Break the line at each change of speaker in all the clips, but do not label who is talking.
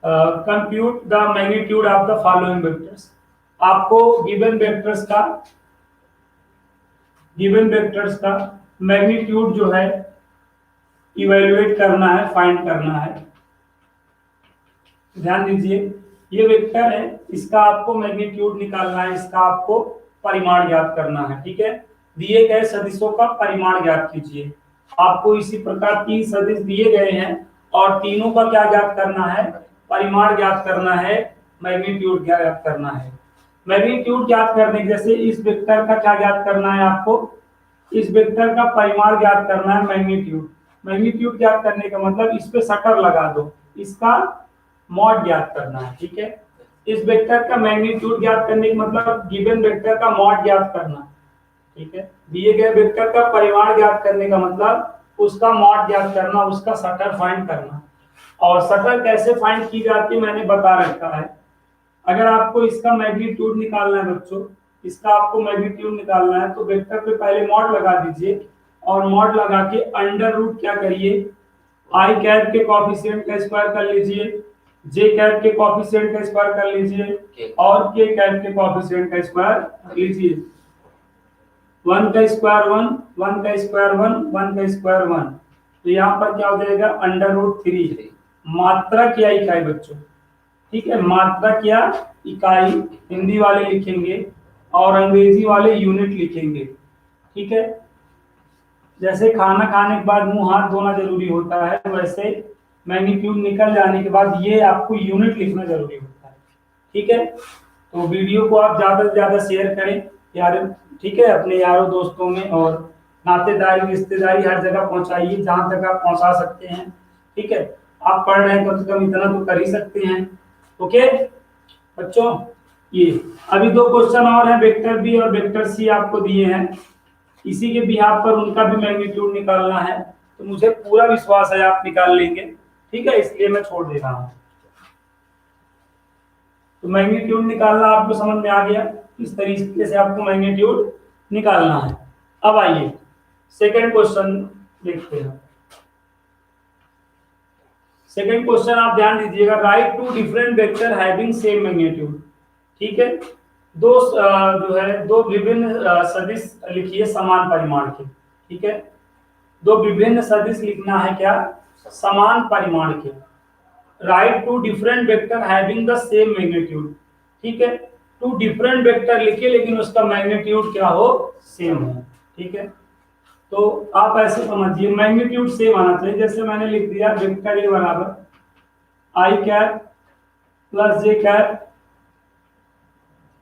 Compute the magnitude of the following vectors. आपको given vectors का magnitude जो है इवेल्युएट करना है, फाइंड करना है। ध्यान दीजिए, ये वेक्टर है, इसका आपको मैग्नीट्यूड निकालना है, इसका आपको परिमाण ज्ञात करना है। ठीक है, दिए गए सदिशों का परिमाण ज्ञात कीजिए। आपको इसी प्रकार 3 सदिश दिए गए हैं और तीनों का क्या ज्ञात करना है, परिमाण ज्ञात करना है, मैग्नीट्यूड ज्ञात करना है। मैग्नीट्यूड ज्ञात करने जैसे इस वेक्टर का क्या ज्ञात करना है, आपको इस वेक्टर का परिमाण ज्ञात करना है, मैग्नीट्यूड। मैग्नीट्यूड ज्ञात करने का मतलब इस पे शटर लगा दो, इसका मॉड ज्ञात करना है। ठीक है, इस वेक्टर का मैग्नीट्यूड ज्ञात करने का मतलब गिवन वेक्टर का मॉड ज्ञात करना। ठीक है, दिए गए वेक्टर का परिमाण ज्ञात करने का मतलब उसका मॉड ज्ञात करना, उसका शटर फाइंड करना। और शटर कैसे फाइंड की जाती है मैंने बता रखा है। अगर आपको इसका मैग्नीट्यूड निकालना है बच्चों, इसका आपको मैग्नीट्यूड निकालना है तो वेक्टर पे पहले मॉड लगा दीजिए और मॉड लगा के अंडर रूट क्या करिए, आई कैप के कॉफिशिएंट का स्क्वायर कर लीजिए, जे कैप के कॉफिशिएंट का स्क्वायर कर लीजिए और के कैप के कॉफिशिएंट का स्क्वायर कर लीजिए। 1 का स्क्वायर 1, 1 का स्क्वायर 1, 1 का स्क्वायर 1, तो यहाँ पर क्या हो जाएगा अंडर रूट 3। मात्रा क्या इकाई बच्चों, ठीक है, मात्रा क्या इकाई हिंदी वाले लिखेंगे और अंग्रेजी वाले यूनिट लिखेंगे। ठीक है, जैसे खाना खाने के बाद मुंह हाथ धोना जरूरी होता है, वैसे मैग्नीट्यूड निकल जाने के बाद ये आपको यूनिट लिखना जरूरी होता है। ठीक है, तो वीडियो को आप ज्यादा से ज्यादा शेयर करें यार, ठीक है, अपने यारों दोस्तों में और नातेदारी रिश्तेदारी हर जगह पहुंचाइए जहां तक आप पहुंचा सकते हैं। ठीक है, आप पढ़ रहे हैं कम से कम इतना तो कर ही सकते हैं। ओके बच्चों, ये अभी 2 क्वेश्चन और हैं, वेक्टर बी और वेक्टर सी आपको दिए हैं, इसी के बिहाफ पर उनका भी मैग्नीट्यूड निकालना है। तो मुझे पूरा विश्वास है आप निकाल लेंगे। ठीक है, इसलिए मैं छोड़ दे रहा हूं। तो मैग्नीट्यूड निकालना आपको समझ में आ गया, किस तरीके से आपको मैग्नीट्यूड निकालना है। अब आइए सेकंड क्वेश्चन देखते हैं। सेकंड क्वेश्चन आप ध्यान दीजिएगा, write two different vector having same magnitude. ठीक है, दो विभिन्न सदिश लिखिए समान परिमाण के। ठीक है, 2 विभिन्न सदिश लिखना है, क्या समान परिमाण के। Write two different vector having the same magnitude. ठीक है, 2 डिफरेंट वेक्टर लिखिए लेकिन उसका मैग्नीट्यूड क्या हो, सेम हो। ठीक है, तो आप ऐसे समझिए मैग्नीट्यूड सेम आना चाहिए। जैसे मैंने लिख दिया वेक्टर ए बराबर आई cap plus j cap,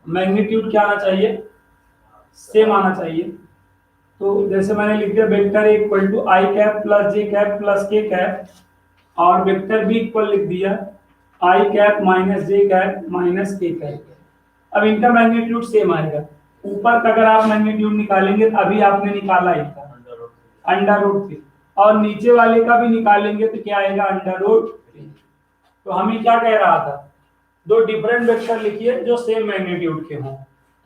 magnitude क्या आना चाहिए, सेम आना चाहिए। तो जैसे मैंने लिख दिया vector equal to i cap plus j cap plus k cap, और वेक्टर बी इक्वल लिख दिया i cap minus j cap minus k cap. अब इनका मैग्नीट्यूड सेम आएगा। ऊपर का अगर आप मैग्नीट्यूड निकालेंगे तो अभी आपने निकाला इनका अंडर रूट 3, और नीचे वाले का भी निकालेंगे तो क्या आएगा अंडर रूट 3। तो हमें क्या कह रहा था, 2 डिफरेंट वेक्टर लिखिए जो सेम मैग्नीट्यूड के हों।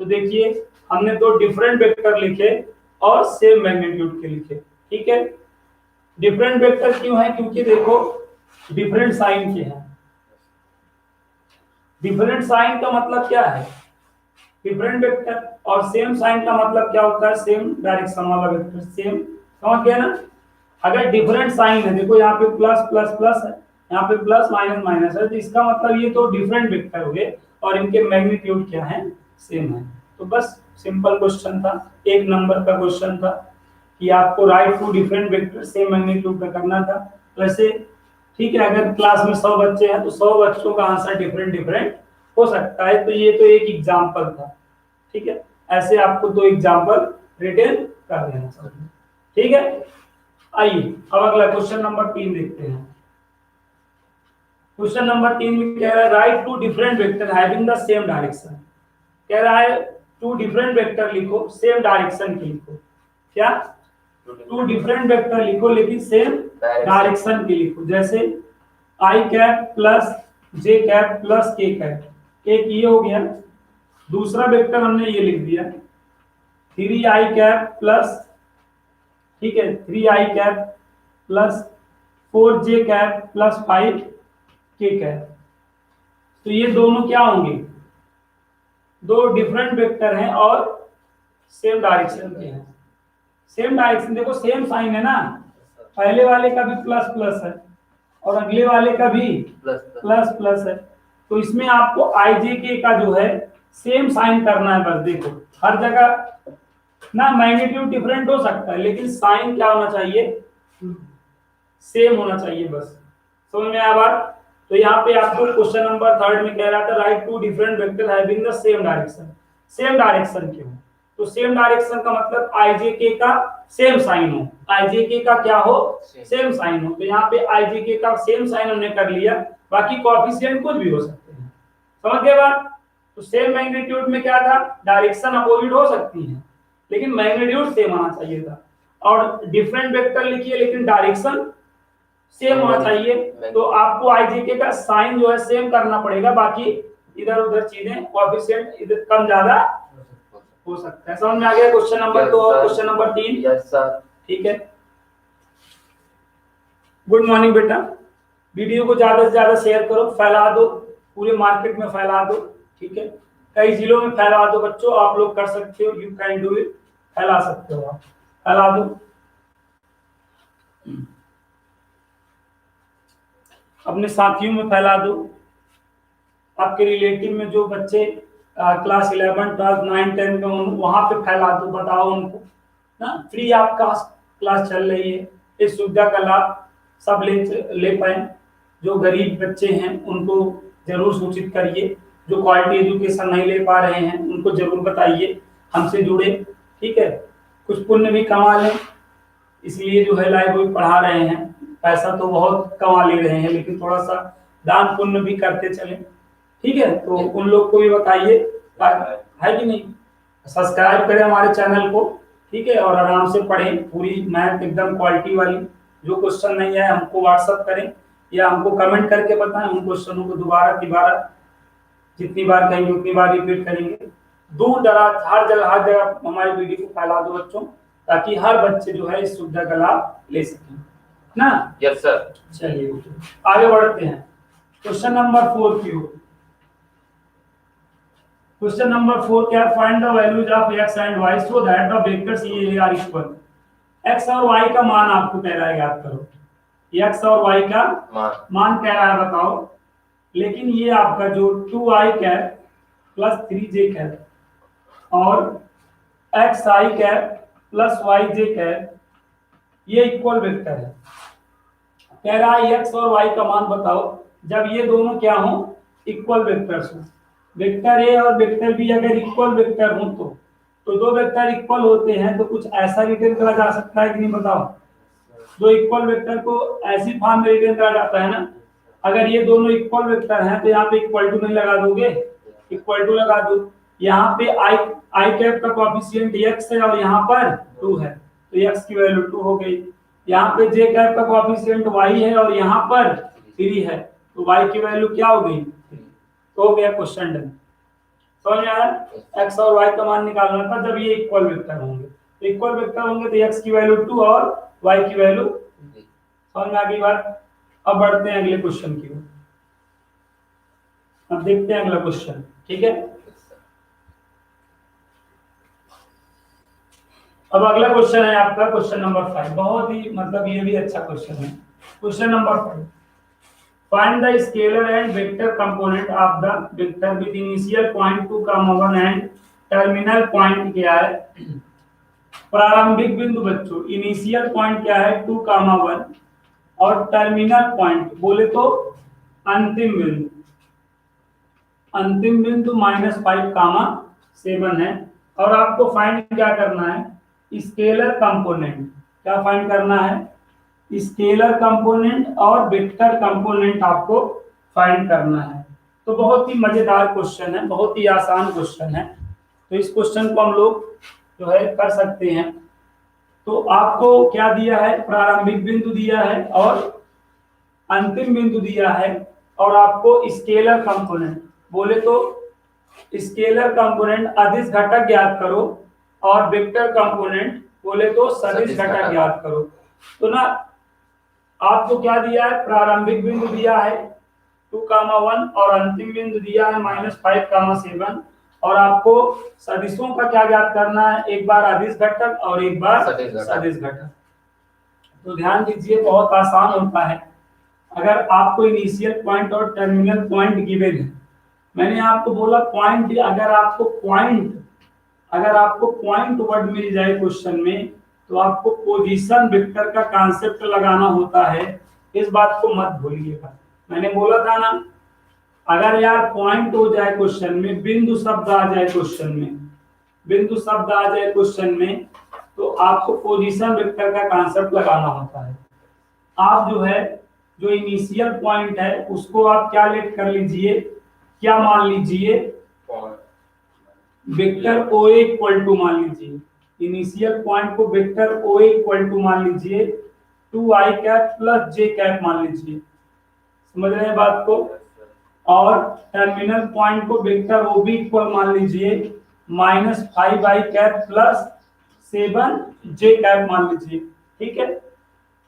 तो देखिए हमने 2 डिफरेंट वेक्टर लिखे और सेम मैग्नीट्यूड के लिखे। ठीक है, डिफरेंट वेक्टर क्यों है, क्योंकि देखो डिफरेंट साइन के हैं। डिफरेंट साइन का मतलब क्या है, डिफरेंट वेक्टर, और सेम साइन का मतलब क्या होता है, सेम डायरेक्शन वाला वेक्टर। सेम समझ गया ना। अगर डिफरेंट साइन है, देखो यहाँ पे प्लस प्लस प्लस है, यहाँ पे प्लस माइनस माइनस है, तो इसका मतलब ये तो डिफरेंट वेक्टर हो गए और इनके मैग्नीट्यूड क्या है, सेम है। तो बस सिंपल क्वेश्चन था, 1 नंबर का क्वेश्चन था कि आपको write two different vector same magnitude का करना था। वैसे ठीक है, अगर क्लास में 100 बच्चे हैं तो 100 बच्चों का आंसर डिफरेंट डिफरेंट हो सकता है। तो ये तो एक एग्जाम्पल था। ठीक है, ऐसे आपको 2 एग्जाम्पल रिटेन कर देना चाहिए। ठीक है, आइए अब अगला क्वेश्चन नंबर 3 देखते हैं। क्वेश्चन नंबर 3 में कह रहा है write two different vector having the same direction. कह रहा है 2 डिफरेंट वेक्टर लिखो सेम डायरेक्शन के लिखो। क्या 2 डिफरेंट वेक्टर लिखो लेकिन सेम डायरेक्शन के लिखो। जैसे आई cap plus j cap plus k cap, एक ये हो गया। दूसरा वेक्टर हमने ये लिख दिया 3 आई कैप प्लस, ठीक है, 3 आई कैप प्लस 4 जे कैप प्लस 5 के कैप। तो ये दोनों क्या होंगे, दो डिफरेंट वेक्टर हैं और सेम डायरेक्शन के हैं। सेम डायरेक्शन, देखो सेम साइन है ना, पहले वाले का भी प्लस प्लस है और अगले वाले का भी प्लस प्लस है। तो इसमें आपको आई जे के का जो है सेम साइन करना है बस। देखो हर जगह ना मैग्नीट्यूड डिफरेंट हो सकता है, लेकिन साइन क्या होना चाहिए, सेम होना चाहिए बस। समझ में आया बात? तो यहाँ पे आपको क्वेश्चन नंबर 3 में कह रहा था write two different vector having the same direction. Same direction क्यों? तो सेम डायरेक्शन का मतलब आई जे के का सेम साइन हो, आई जे के का क्या हो, सेम साइन हो। तो यहाँ पे आई जे के का सेम साइन हमने कर लिया, बाकी कोएफिशिएंट कुछ भी हो सकते हैं। समझ गए बात? तो सेम मैग्नीट्यूड में क्या था, डायरेक्शन अपोजिट हो सकती है लेकिन मैग्नीट्यूड सेम आना चाहिए था। और डिफरेंट वेक्टर लिखिए लेकिन डायरेक्शन सेम होना चाहिए। तो आपको आईजेके का साइन जो है सेम करना पड़ेगा, बाकी इधर उधर चीजें कोएफिशिएंट इधर कम ज्यादा हो सकता है। समझ में आ गया? क्वेश्चन नंबर 2 और क्वेश्चन नंबर 3।
Yes sir.
ठीक है, गुड मॉर्निंग बेटा। वीडियो को ज्यादा से ज्यादा शेयर करो, फैला दो, पूरे मार्केट में फैला दो। ठीक है, कई जिलों में फैला दो बच्चों, आप लोग कर सकते हो, यू कैन डू इट। फैला सकते हो आप, फैला दो। अपने साथियों में फैला दो, आपके रिलेटिव में जो बच्चे क्लास 11 12 9 10 में वहां पे फैला दो, बताओ उनको ना फ्री आपका क्लास चल रही है। इस सुविधा का लाभ सब ले पाए। जो गरीब बच्चे हैं उनको जरूर सूचित करिए, जो क्वालिटी एजुकेशन नहीं ले पा रहे हैं उनको जरूर बताइए, हमसे जुड़े। ठीक है, कुछ पुण्य भी कमा लें, इसलिए जो है लाइव भी पढ़ा रहे हैं। पैसा तो बहुत कमा ले रहे हैं लेकिन थोड़ा सा दान पुण्य भी करते चले। ठीक है, तो उन लोग को भी बताइए, है कि नहीं? सब्सक्राइब करें हमारे चैनल को। ठीक है, और आराम से पढ़ें, पूरी मैथ एकदम क्वालिटी वाली। जो क्वेश्चन नहीं है हमको व्हाट्सअप करें या हमको कमेंट करके बताएं, उन क्वेश्चनों को दोबारा जितनी बार कहेंगे उतनी बार रिपीट करेंगे। दूर दराज हर जगह हमारी वीडियो को फैला दो बच्चों, ताकि हर बच्चे जो है इस सुविधा का लाभ ले सकें ना।
Yes sir.
चलिए आगे बढ़ते हैं। क्वेश्चन नंबर 4 की ओर। क्वेश्चन नंबर 4 क्या? Find the values of x and y so that the vectors ये आर इक्वल। x और y का मान आपको कह रहा है याद करो, x और y का मान कह रहा है बताओ। लेकिन ये आपका जो 2i cap plus 3j cap और xi cap plus yj cap ये इक्वल वेक्टर है। कह रहा है x और y का मान बताओ जब ये दोनों क्या हो, इक्वल वेक्टर्स हो। वेक्टर ए और वेक्टर बी अगर इक्वल वेक्टर हो तो दो वेक्टर इक्वल होते हैं तो कुछ ऐसा रिटेन करा जा सकता है कि नहीं बताओ? दो इक्वल वेक्टर को ऐसी फॉर्म में रिटेन करा जाता है ना। अगर ये दोनों इक्वल वेक्टर हैं तो यहाँ पे इक्वल टू नहीं लगा दोगे, इक्वल टू लगा दो। यहाँ पे आई कैप का कोएफिशिएंट x है और यहाँ पर 2 है तो x की वैल्यू 2 हो गई। यहाँ पे j कैप का कोएफिशिएंट y है और यहाँ पर 3 है तो y की वैल्यू क्या हो गई? तो हो गया क्वेश्चन डन। समझ में आया? x और y का मान निकालना था जब ये इक्वल वेक्टर होंगे। तो इक्वल वेक्टर होंगे तो x की वैल्यू 2 और y की वैल्यू। समझ में आ गई बात? अब बढ़ते हैं अगले क्वेश्चन की ओर। अब देखते हैं अगला क्वेश्चन। ठीक है, अब अगला क्वेश्चन है आपका क्वेश्चन नंबर 5। बहुत ही मतलब ये भी अच्छा क्वेश्चन है। Question number 5, find the scalar and vector component of the vector with initial point 2, 1 and terminal point क्या है? प्रारंभिक बिंदु बच्चों, इनिशियल पॉइंट क्या है? 2, 1 और टर्मिनल पॉइंट बोले तो अंतिम बिंदु, अंतिम बिंदु -5, 7 है। और आपको फाइंड क्या करना है? Scalar component. क्या फाइंड करना है? स्केलर कंपोनेंट और वेक्टर कंपोनेंट आपको फाइंड करना है। तो बहुत ही मजेदार क्वेश्चन है, बहुत ही आसान क्वेश्चन है। तो इस क्वेश्चन को हम लोग जो है कर सकते हैं। तो आपको क्या दिया है? प्रारंभिक बिंदु दिया है और अंतिम बिंदु दिया है और आपको स्केलर कंपोनेंट बोले तो स्केलर कंपोनेंट अदिश घटक ज्ञात करो और वेक्टर कंपोनेंट बोले तो सदिश घटक ज्ञात करो। तो ना आपको क्या दिया है? प्रारंभिक बिंदु दिया है 2,1 और अंतिम बिंदु दिया है -5,7 और आपको सदिशों का क्या ज्ञात करना है, एक बार अदिश घटक और एक बार सदिश घटक। तो ध्यान दीजिए बहुत आसान होता है। अगर आपको इनिशियल पॉइंट और टर्मिनल पॉइंट गिवन है, मैंने आपको बोला पॉइंट, अगर आपको पॉइंट वर्ड मिल जाए क्वेश्चन में तो आपको पोजीशन वेक्टर का कॉन्सेप्ट लगाना होता है, इस बात को मत भूलिएगा। मैंने बोला था ना, अगर यार पॉइंट हो जाए क्वेश्चन में, बिंदु शब्द आ जाए क्वेश्चन में, तो आपको पोजीशन वेक्टर का कॉन्सेप्ट लगाना होता है। आप जो है, जो इनिशियल पॉइंट है उसको आप क्या लेट कर लीजिए, क्या मान लीजिए, वेक्टर OA इक्वल टू मान लीजिए, इनिशियल पॉइंट को वेक्टर OA इक्वल टू मान लीजिए 2i cap plus j cap मान लीजिए, समझ रहे हैं बात को। और टर्मिनल पॉइंट को वेक्टर OB इक्वल मान लीजिए -5i cap plus 7j cap मान लीजिए, ठीक है।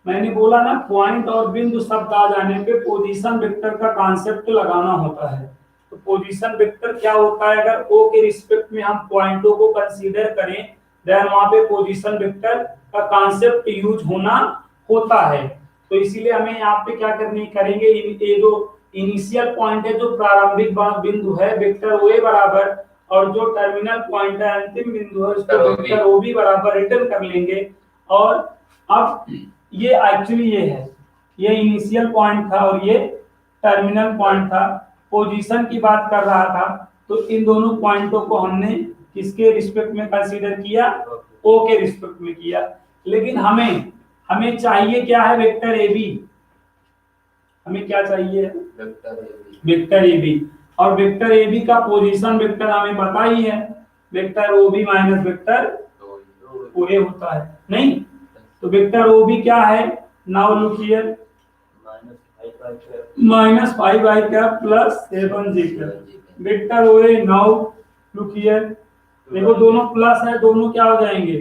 मैंने बोला ना, पॉइंट और बिंदु शब्द आ जाने पे पोजीशन वेक्टर का कॉन्सेप्ट लगाना होता है। तो पोजीशन वेक्टर क्या होता है, अगर O के रिस्पेक्ट में हम पॉइंटों को कंसीडर करें देन वहां पे पोजीशन वेक्टर का कॉन्सेप्ट यूज होता है। तो इसीलिए हमें यहाँ पे क्या करेंगे, ये जो इनिशियल पॉइंट है, जो प्रारंभिक बिंदु है, वेक्टर OA बराबर, और जो टर्मिनल पॉइंट है, अंतिम बिंदु है, उसको वेक्टर OB बराबर रिटर्न कर लेंगे। और अब ये एक्चुअली ये है, ये इनिशियल पॉइंट था और ये टर्मिनल पॉइंट था। पोजीशन की बात कर रहा था, तो इन दोनों पॉइंटों को हमने किसके रिस्पेक्ट में कंसीडर किया, O के रिस्पेक्ट में किया। लेकिन हमें चाहिए क्या है, वेक्टर AB, हमें क्या चाहिए, वेक्टर AB। और वेक्टर AB का पोजीशन वेक्टर हमें पता ही है, vector OB minus vector OA होता है, नहीं? तो वेक्टर OB क्या है, now look here, -5i cap plus 7j cap. Vector OA now look here, देखो दोनों प्लस है, दोनों क्या हो जाएंगे,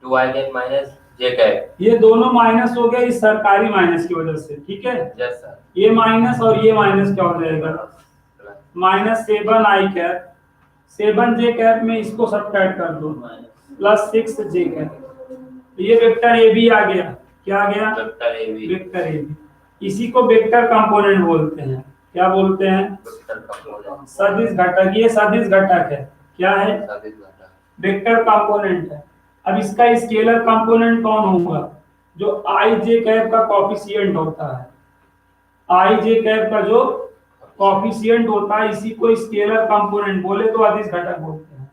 2i cap minus j cap,
ये दोनों माइनस हो गए इस सरकारी माइनस की वजह से, ठीक है।
Yes sir.
ये माइनस और ये माइनस क्या हो जाएगा, -7i कैप, 7j कैप में इसको सब्ट्रैक्ट कर दो, प्लस 6j कैप। तो ये वेक्टर AB आ गया, क्या आ गया, वेक्टर AB। इसी को वेक्टर कंपोनेंट बोलते हैं, क्या बोलते हैं, सदिश घटक। ये सदिश घटक है, क्या है, वेक्टर कंपोनेंट है। अब इसका स्केलर कंपोनेंट कौन होगा, जो ij कैप का कोफिशिएंट होता है, ij कैप का जो कोफिशिएंट होता है, इसी को स्केलर कंपोनेंट बोले तो अदिश घटक बोलते हैं।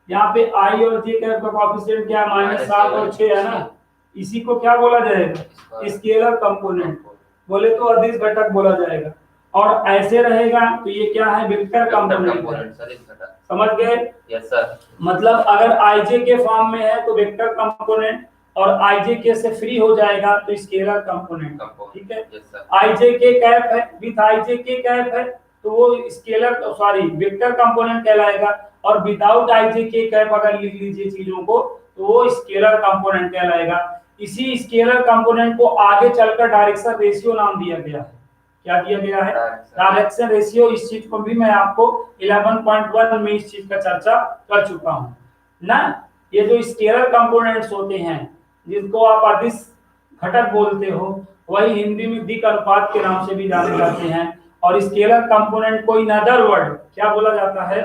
यहाँ पे i और j कैप का कोफिशिएंट क्या है, -7 और 6 है ना, इसी को क्या बोला जाएगा, स्केलर कंपोनेंट बोले तो अदिश घटक बोला जाएगा। और ऐसे रहेगा तो ये क्या है, वेक्टर कंपोनेंट, समझ गए,
यस सर।
मतलब अगर ij के फॉर्म में है तो वेक्टर कंपोनेंट, और ij के से फ्री हो जाएगा तो स्केलर कंपोनेंट, ठीक है। ij के कैप है, विथ ij के कैप है तो वो स्केलर वेक्टर कंपोनेंट कहलाएगा, और विदाउट ij के कैप अगर लिख लीजिए चीजों को तो वो स्केलर कंपोनेंट कहलाएगा। इसी स्केलर कंपोनेंट को आगे चलकर डायरेक्शन रेशियो नाम दिया गया है, क्या दिया गया है, डायरेक्शन रेशियो। इस चीज को भी मैं आपको 11.1 में इस चीज का चर्चा कर चुका हूं ना। ये जो स्केलर कंपोनेंट्स होते हैं जिनको आप अदिश घटक बोलते हो, वही हिंदी में दिक् अनुपात के नाम से भी जाने जाते हैं। और स्केलर कंपोनेंट को इन अदर वर्ड क्या बोला जाता है,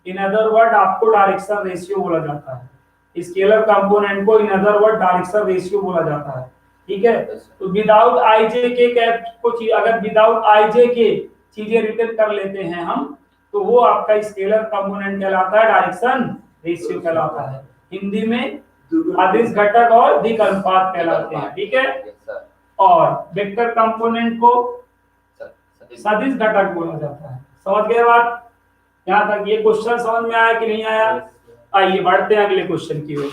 इन अदर वर्ड आपको डायरेक्शन रेशियो बोला जाता है। स्केलर कंपोनेंट को in other word direction ratio बोला जाता है, ठीक है। तो विदाउट ij के कैप को अगर विदाउट ij के चीजें रिटर्न कर लेते हैं हम, तो वो आपका स्केलर कंपोनेंट कहलाता है, डायरेक्शन रेशियो कहलाता है। हिंदी में अदिश घटक और दिक् अनुपात कहलाते हैं, ठीक है। और वेक्टर कंपोनेंट को सदिश घटक बोला जाता है, समझ गए बात, यहाँ तक ये क्वेश्चन समझ में आया कि नहीं आया। आइए बढ़ते हैं अगले क्वेश्चन की ओर।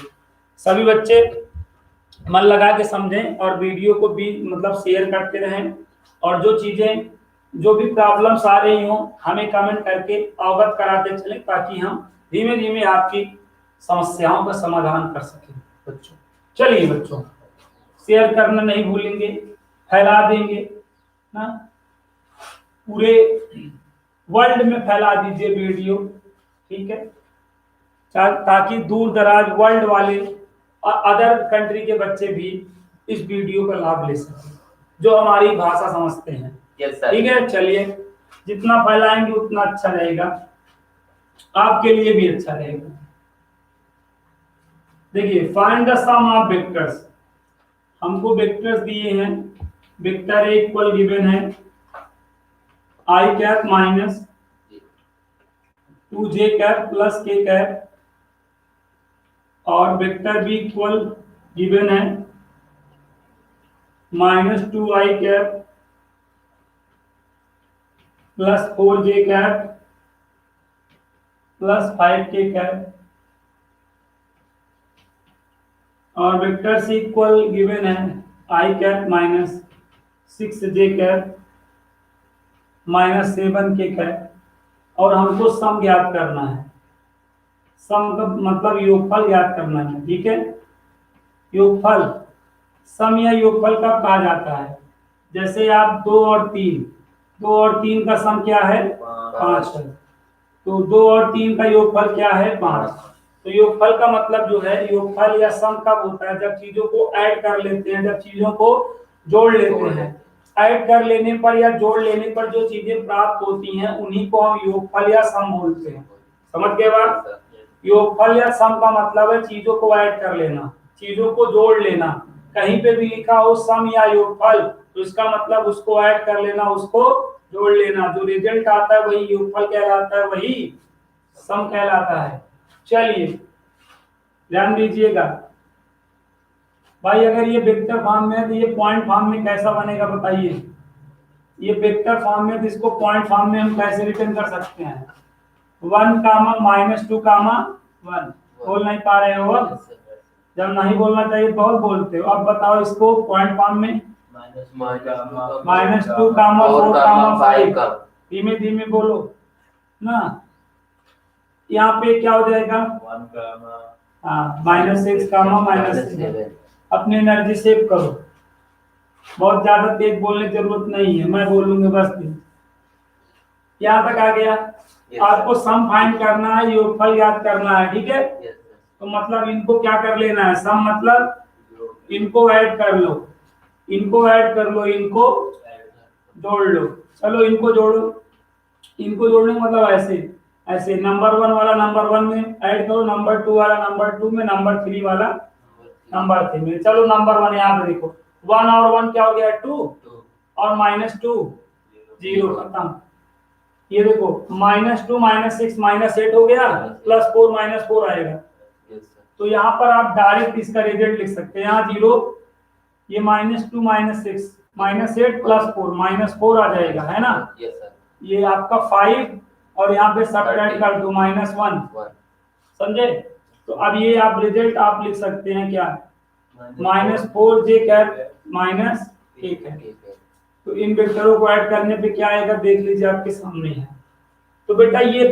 सभी बच्चे मन लगा के समझें और वीडियो को भी मतलब शेयर करते रहें, और जो चीजें जो भी प्रॉब्लम्स आ रही हो हमें कमेंट करके अवगत कराते चलें, ताकि हम धीमे धीमे आपकी समस्याओं का समाधान कर सकें बच्चों। चलिए बच्चों, शेयर करना नहीं भूलेंगे, फैला देंगे ना। पूरे वर्ल्ड में फैला दीजिए वीडियो, ठीक है, ताकि दूर दराज वर्ल्ड वाले अदर कंट्री के बच्चे भी इस वीडियो का लाभ ले सकें जो हमारी भाषा समझते हैं।
Yes sir.
ठीक है, चलिए, जितना फैलाएंगे उतना अच्छा रहेगा, आपके लिए भी अच्छा रहेगा। देखिए, find the sum of vectors, हमको वेक्टर्स दिए हैं, वेक्टर ए इक्वल गिवन है i cap minus 2j cap plus k cap, और वेक्टर बी इक्वल गिवन है minus 2i cap plus 4j cap plus 5k cap, और vector c equal given है i cap minus 6j cap minus 7k cap, और हमको सम ज्ञात करना है। सम का मतलब योगफल ज्ञात करना है, ठीक है। योगफल, सम या योगफल कब कहा जाता है? जैसे आप 2 और 3 का सम क्या है? 5 है, तो 2 और 3 का योगफल क्या है? 5। तो योगफल का मतलब जो है, योगफल या सम कब होता है? जब चीजों को ऐड कर लेते हैं, जब चीजों को जोड़ लेते हैं। ऐड कर लेने पर या जोड़ लेने पर जो चीजें प्राप्त होती हैं उन्हीं को हम योगफल या सम बोलते हैं। समझ गए बात? योगफल या सम का मतलब है चीजों को ऐड कर लेना, चीजों को जोड़ लेना। कहीं पे भी लिखा हो सम या योगफल तो इसका मतलब उसको ऐड कर लेना, उसको जोड़ लेना। जो रिजल्ट आता है वही योगफल कहलाता है, वही सम कहलाता है। चलिए ध्यान दीजिएगा भाई, अगर ये वेक्टर फॉर्म में है तो ये पॉइंट फॉर्म में कैसा बनेगा बताइए? ये वेक्टर फॉर्म में, तो इसको पॉइंट फॉर्म में हम कैसे रिटर्न कर सकते हैं? 1 कामा माइनस 2 कामा 1। बोल नहीं पा रहे हो? अब जब नहीं बोलना चाहिए तो और बोलते हो। अब बताओ इसको पॉइंट फॉर्म में, माइनस 2 कामा 4 कामा 5। धीमे धीमे बोलो ना। यहाँ पे क्या हो जाएगा?
1 कामा
हाँ, माइनस 6 कामा माइनस 7। अपनी एनर्जी सेव करो, बहुत ज्यादा तेज बोलने की जरूरत नहीं है, मैं बोलूंगा बस। यहाँ तक आ गया? आपको सम फाइंड करना है, योगफल याद करना है, ठीक है। तो मतलब इनको क्या कर लेना है? सम मतलब इनको ऐड कर लो, इनको ऐड कर लो, इनको जोड़ लो। चलो इनको जोड़ो, इनको जोड़ने का मतलब ऐसे ऐसे, नंबर 1 वाला नंबर 1 में ऐड करो, नंबर 2 वाला नंबर 2 में, नंबर 3 वाला नंबर 3 में। चलो नंबर 1 यहाँ पे देखो, 1 और 1 क्या हो गया? 2, और माइनस 2 0, खत्म। ये देखो -2 -6 -8 हो गया, +4 -4 आएगा। तो यहाँ पर आप डायरेक्ट इसका रिजल्ट लिख सकते हैं। यहाँ 0, ये -2 -6 -8 +4 -4 आ जाएगा, है ना। ये आपका 5, और यहाँ पे सब्ट्रैक्ट कर दो -1, समझे। तो अब ये आप रिजल्ट आप लिख सकते हैं क्या? -4j कैप -1 है। तो इन वेक्टरों को ऐड करने पे क्या आएगा देख लीजिए, आपके सामने है। तो बेटा ये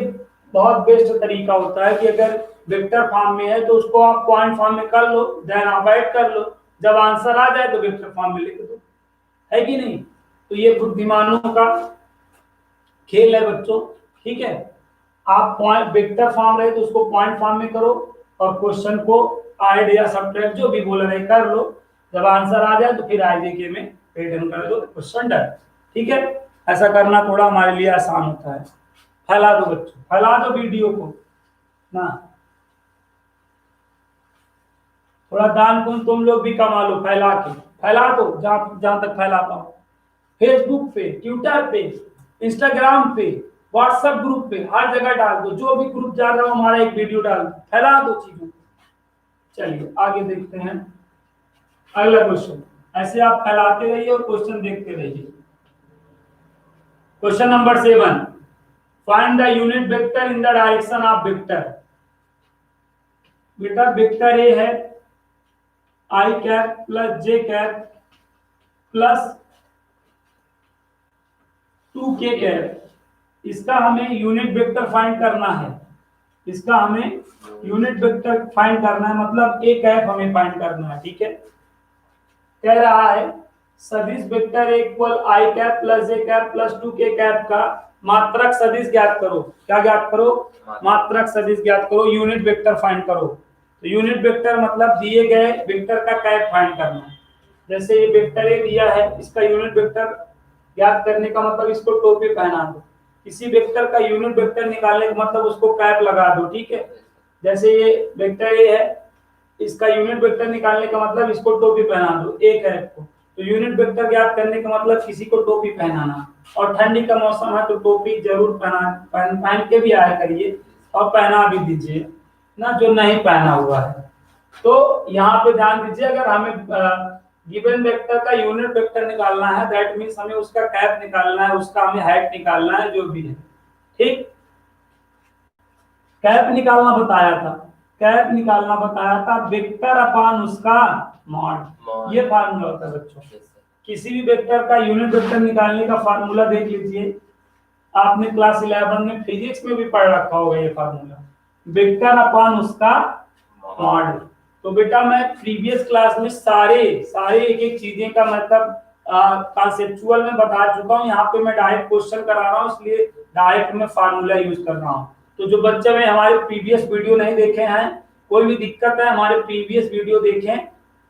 बहुत बेस्ट तरीका होता है कि अगर वेक्टर फॉर्म में है तो उसको आप पॉइंट फॉर्म में कर लो, देन आप ऐड कर लो, जब आंसर आ जाए तो वेक्टर फॉर्म में लिख दो, है कि नहीं। तो ये बुद्धिमानों का खेल है बच्चों, ठीक है। आप पॉइंट वेक्टर फॉर्म रहे तो उसको पॉइंट फॉर्म में करो, और क्वेश्चन को ऐड या सब्ट्रैक्ट जो भी बोल रहे कर लो, जब आंसर आ जाए तो फिर आईजेके में रिटर्न कर दो, क्वेश्चन डन, ठीक है। ऐसा करना थोड़ा हमारे लिए आसान होता है। फैला दो बच्चों, फैला दो वीडियो को ना, थोड़ा दान पुण्य तुम लोग भी कमा लो, फैला के फैला दो जहां तक फैला पाओ। फेसबुक पे, ट्विटर पे, इंस्टाग्राम पे, व्हाट्सएप ग्रुप पे, हर जगह डाल दो। जो भी ग्रुप जा रहा हो हमारा एक वीडियो डाल दो, फैला दो चीजों को। चलिए आगे देखते हैं अगला क्वेश्चन। ऐसे आप फैलाते रहिए और क्वेश्चन देखते रहिए। Question number 7, find the unit vector in the direction of vector. बेटा वेक्टर ए है i cap plus j cap plus 2k cap, इसका हमें यूनिट वेक्टर फाइंड करना है। इसका हमें यूनिट वेक्टर फाइंड करना है, मतलब ए कैप हमें फाइंड करना है, ठीक है। कह रहा है सदिश वेक्टर इक्वल आई cap plus j cap plus 2k cap का मात्रक सदिश ज्ञात करो। क्या ज्ञात करो? मात्रक सदिश ज्ञात करो, यूनिट वेक्टर फाइंड करो। तो यूनिट वेक्टर मतलब दिए गए वेक्टर का कैप फाइंड करना है। जैसे ये वेक्टर ए दिया है, इसका यूनिट वेक्टर ज्ञात करने का मतलब इसको टोपी पहना दो। किसी वेक्टर का यूनिट वेक्टर निकालने का मतलब उसको कैप लगा दो, ठीक है। जैसे ये वेक्टर ए है, इसका यूनिट वेक्टर निकालने का मतलब इसको टोपी पहना दो, एक है को। तो यूनिट वेक्टर ज्ञात करने का मतलब किसी को टोपी पहनाना। और ठंडी का मौसम है तो टोपी जरूर पहन के भी आया करिए और पहना भी दीजिए ना, जो नहीं पहना हुआ है। तो यहाँ पे ध्यान दीजिए, अगर हमें गिवन वेक्टर का यूनिट वेक्टर निकालना है, दैट मीन्स हमें उसका कैप निकालना है, उसका हमें हाइट निकालना है, जो भी है, ठीक। कैप निकालना बताया था, कैप निकालना बताया था, वेक्टर अपान उसका मॉड, ये फार्मूला होता है बच्चों। किसी भी वेक्टर का यूनिट वेक्टर निकालने का फार्मूला देख लीजिए, आपने क्लास 11 में फिजिक्स में भी पढ़ रखा होगा ये फार्मूला, वेक्टर अपान उसका मॉड। तो बेटा मैं प्रीवियस क्लास में सारे एक एक चीजें का मतलब कॉन्सेप्चुअल में बता चुका हूँ। यहाँ पे मैं डायरेक्ट क्वेश्चन करा रहा हूँ, इसलिए डायरेक्ट में फार्मूला यूज कर रहा हूँ। तो जो बच्चे में हमारे प्रीवियस वीडियो नहीं देखे हैं, कोई भी दिक्कत है हमारे प्रीवियस वीडियो देखें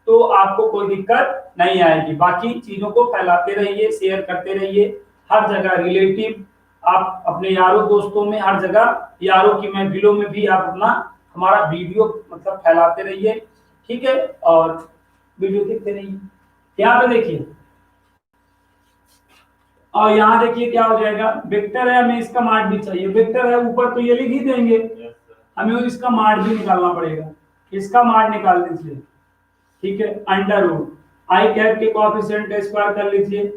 तो आपको कोई दिक्कत नहीं आएगी। बाकी चीजों को फैलाते रहिए, शेयर करते रहिए हर जगह, रिलेटिव आप अपने यारों दोस्तों में, हर जगह यारों की महफिलों में भी आप अपना हमारा वीडियो मतलब फैलाते रहिए, ठीक है। और वीडियो देखते रहिए। यहाँ पे देखिए, और यहाँ देखिए क्या हो जाएगा, वेक्टर है, हमें इसका मार्ग भी चाहिए। वेक्टर है ऊपर तो ये लिख ही देंगे, हमें इसका मार्ग भी निकालना पड़ेगा। इसका मार्ग निकाल दीजिए, ठीक है। अंडर रूट आई कैप के कोएफिशिएंट का स्क्वायर कर लीजिए,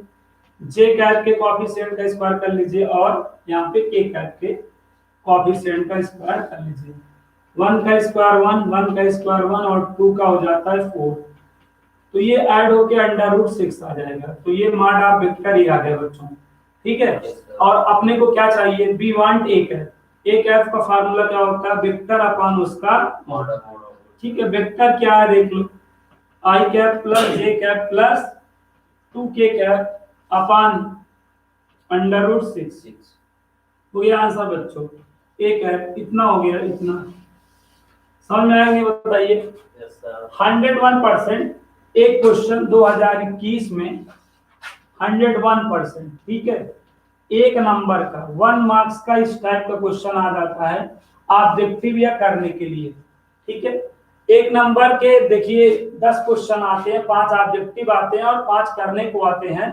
जे कैप के कोएफिशिएंट का स्क्वायर कर लीजिए, और यहाँ पे के कैप के कोएफिशिएंट का स्क्वायर कर लीजिए। 1 का स्क्वायर 1, 1 का स्क्वायर 1 और 2 का हो जाता है 4। तो ये ऐड होके अंडर रूट 6 आ जाएगा। तो ये मार्ग आप वेक्टर ही आ गया बच्चों, ठीक है। और अपने को क्या चाहिए, we want a cap. A cap का फार्मूला क्या होता है, वेक्टर अपॉन उसका मॉड, ठीक है। वेक्टर क्या है देख लो, i cap plus j cap plus 2k cap upon under root 6। तो ये आंसर बच्चों ए कैप इतना हो गया, इतना समझ में आया नहीं बताइए। 101% एक क्वेश्चन 2021 में 101%, ठीक है। एक नंबर का 1 मार्क्स का इस टाइप का क्वेश्चन आ जाता है ऑब्जेक्टिव या करने के लिए, ठीक है। एक नंबर के देखिए 10 क्वेश्चन आते हैं, 5 ऑब्जेक्टिव आते हैं और 5 करने को आते हैं।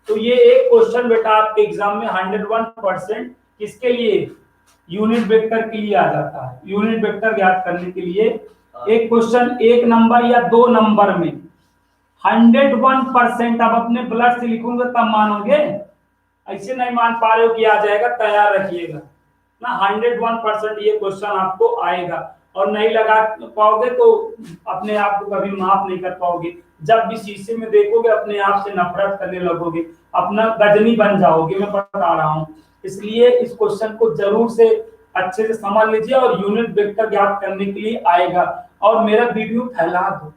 तो ये एक क्वेश्चन बेटा आपके एग्जाम में 101% किसके लिए, यूनिट वेक्टर के लिए आ जाता है। यूनिट वेक्टर ज्ञात करने के लिए एक क्वेश्चन एक नंबर या 2 नंबर में 101%, अब अपने ब्लड से लिखूंगे तब मानोगे, ऐसे नहीं मान पा रहे हो कि आ जाएगा, तैयार रखिएगा ना। 101% ये क्वेश्चन आपको आएगा, और नहीं लगा पाओगे तो अपने आप को कभी माफ नहीं कर पाओगे। जब भी शीशे में देखोगे अपने आप से नफरत करने लगोगे, अपना गजनी बन जाओगे, मैं बता रहा हूँ। इसलिए इस क्वेश्चन को जरूर से अच्छे से समझ लीजिए, और यूनिट वेक्टर ज्ञात करने के लिए आएगा। और मेरा वीडियो फैला दो